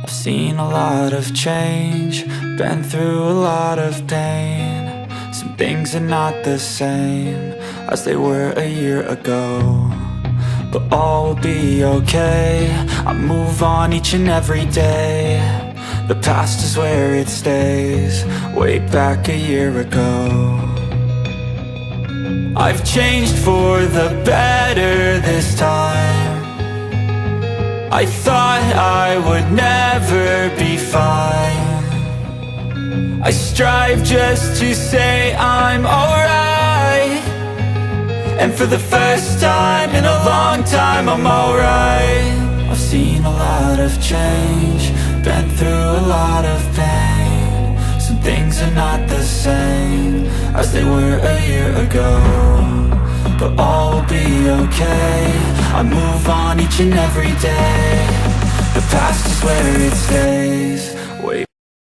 I've seen a lot of change, been through a lot of pain. Some things are not the same as they were a year ago, but all will be okay. I move on each and every day. The past is where it stays, way back a year ago. I've changed for the better this time. I thought I would never be fine. I strive just to say I'm alright, and for the first time in a long time I'm alright. I've seen a lot of change, been through a lot of pain. Some things are not the same as they were a year ago, but all will be okay. I move on each and every day. The past is where it